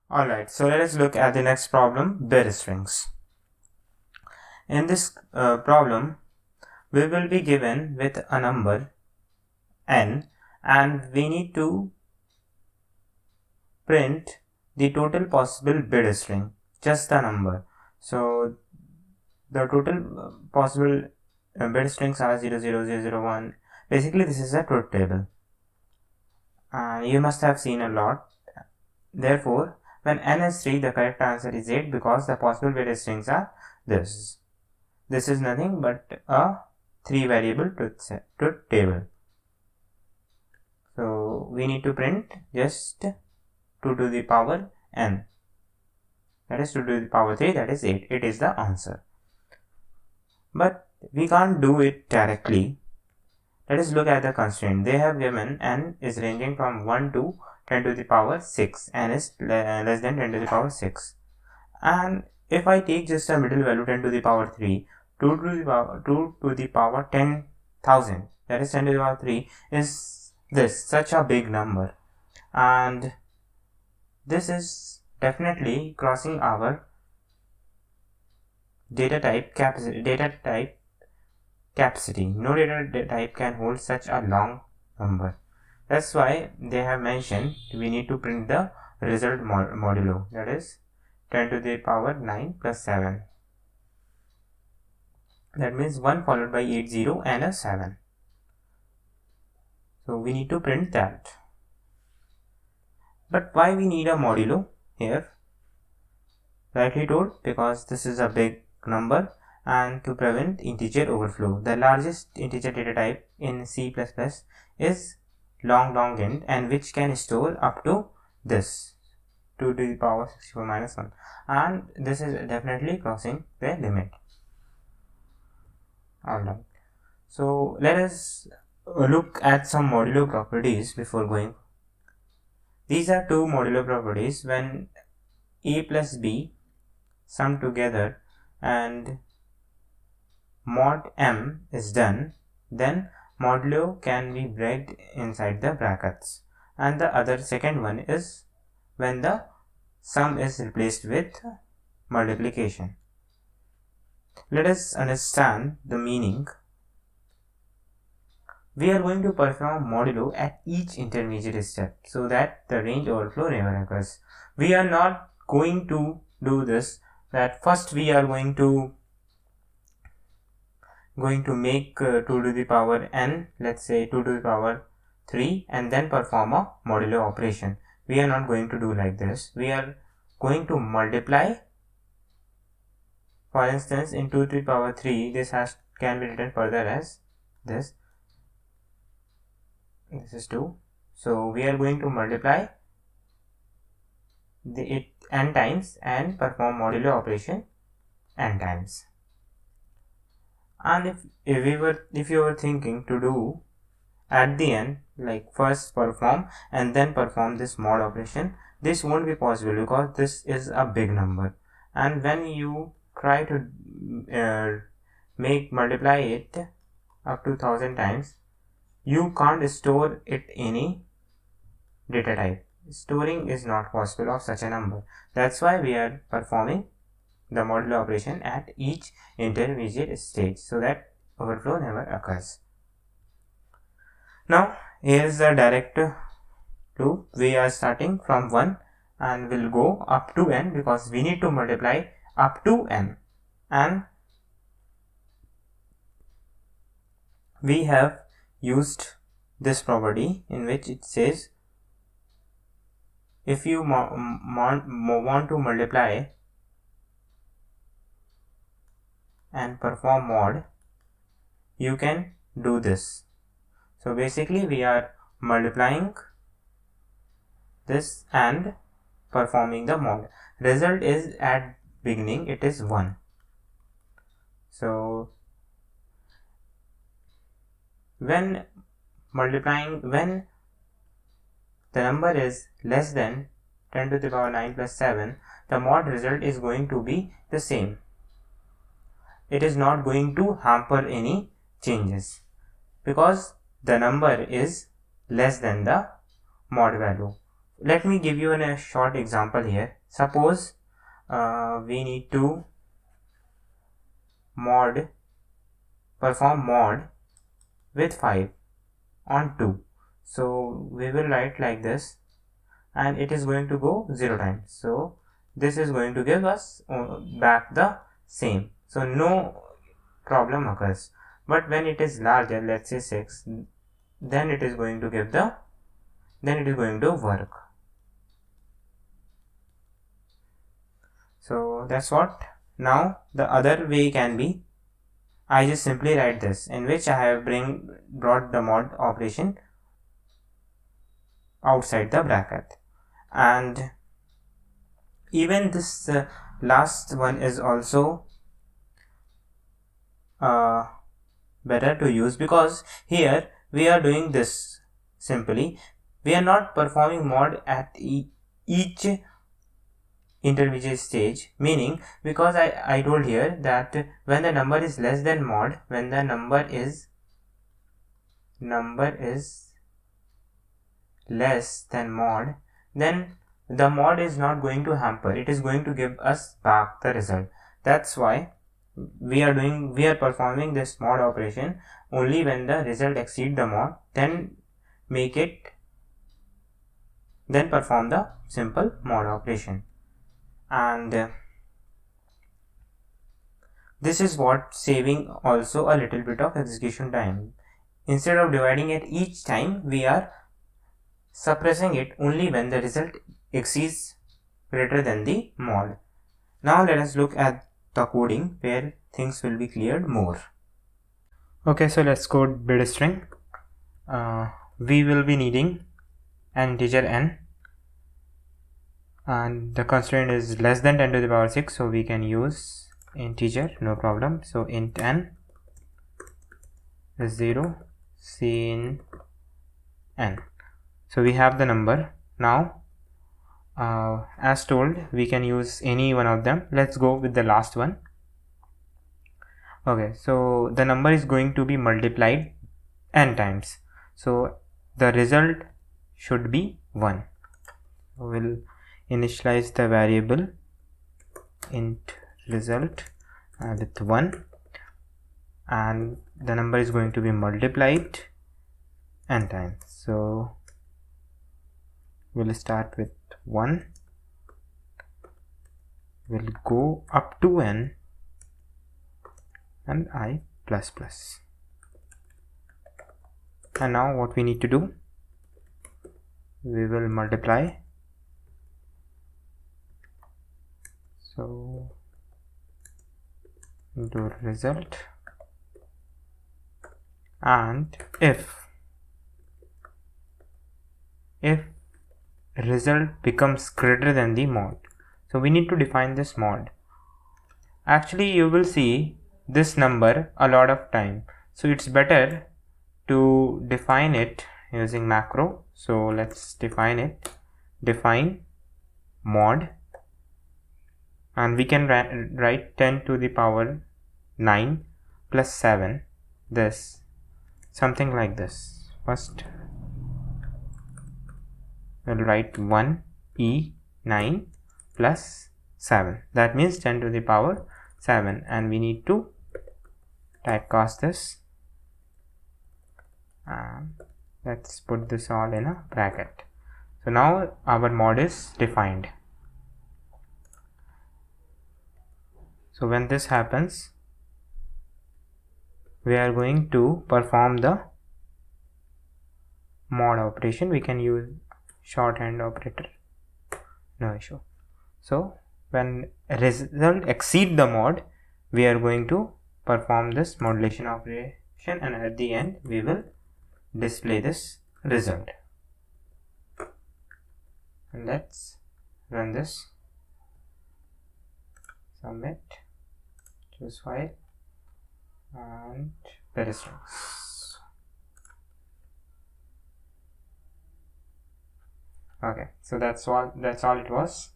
Alright, so let us look at the next problem, bit strings. In this problem, we will be given with a number n and we need to print the total possible bit string, just the number. So the total possible bit strings are 0, 0, 0, 0, 1. Basically, this is a truth table. You must have seen a lot. Therefore, when n is 3, the correct answer is 8 because the possible bit strings are this. This is nothing but a 3 variable truth table. So we need to print just 2 to the power n. That is 2 to the power 3, that is 8. It is the answer. But we can't do it directly. Let us look at the constraint. They have given n is ranging from 1 to 10 to the power 6. N is less than 10 to the power 6. And if I take just a middle value 10 to the power 3, 2 to the power 10,000, that is 10 to the power 3, is this, such a big number. And this is definitely crossing our data type capacity. No data type can hold such a long number. That's why they have mentioned we need to print the result modulo, that is 10 to the power 9 plus 7. That means 1 followed by 8 0 and a 7. So we need to print that. But why we need a modulo here? Rightly told, because this is a big number and to prevent integer overflow. The largest integer data type in C++ is long int, and which can store up to this 2 to the power 64 minus 1, and this is definitely crossing the limit. Alright, so let us look at some modulo properties before going. These are two modulo properties. When a plus b sum together and mod m is done, then modulo can be breaked inside the brackets. And the other second one is when the sum is replaced with multiplication. Let us understand the meaning. We are going to perform modulo at each intermediate step so that the range overflow never occurs. We are not going to do this, that first we are going to make 2 to the power n, let's say 2 to the power 3, and then perform a modulo operation. We are not going to do like this. We are going to multiply. For instance, in 2 to the power 3, this can be written further as this. This is 2. So we are going to multiply it n times and perform modulo operation n times. And if you were thinking to do at the end, like first perform and then perform this mod operation, this won't be possible because this is a big number, and when you try to multiply it up to 1000 times, you can't store it any data type. Storing is not possible of such a number. That's why we are performing the modulo operation at each intermediate stage so that overflow never occurs. Now here is the direct loop. We are starting from 1 and will go up to n because we need to multiply up to n, and we have used this property in which it says if you want to multiply and perform mod, you can do this. So basically we are multiplying this and performing the mod. Result is at beginning it is 1. So when the number is less than 10 to the power 9 plus 7, the mod result is going to be the same. It is not going to hamper any changes because the number is less than the mod value. let me give you a short example here. Suppose we need to perform mod with 5 on 2. So we will write like this, and it is going to go 0 times. So this is going to give us back the same. So no problem occurs. But when it is larger, let's say 6, then it is going to give then it is going to work. So that's what. Now the other way can be, I just simply write this, in which I have brought the mod operation outside the bracket, and even this last one is also better to use, because here we are doing this simply. We are not performing mod at each intermediate stage, meaning, because I told here that when the number is less than mod, when the number is less than mod, then the mod is not going to hamper, it is going to give us back the result. That's why we are performing this mod operation only when the result exceed the mod, then perform the simple mod operation. And this is what saving also a little bit of execution time. Instead of dividing it each time, we are suppressing it only when the result exceeds greater than the mod. Now let us look at the coding where things will be cleared more. Okay, so let's code bit string. We will be needing an integer n, and the constraint is less than 10 to the power 6, so we can use integer, no problem. So int n is 0, cin n. So we have the number. Now as told, we can use any one of them. Let's go with the last one. Okay, so the number is going to be multiplied n times, so the result should be 1. We'll initialize the variable int result with 1, and the number is going to be multiplied n times. So we'll start with 1, we'll go up to n and I plus plus. And now what we need to do, we will multiply. So into result, and if result becomes greater than the mod, so we need to define this mod. Actually, you will see this number a lot of time, so it's better to define it using macro. So let's define it, define mod, and we can write 10 to the power 9 plus 7, this something like this. First we'll write 1 e9 plus 7, that means 10 to the power 7, and we need to typecast this, and let's put this all in a bracket. So now our mod is defined. So when this happens, we are going to perform the mod operation. We can use shorthand operator, no issue. So when result exceed the mod, we are going to perform this modulation operation, and at the end we will display this result. And let's run this, submit, choose file, and bit strings. Okay, so that's all it was.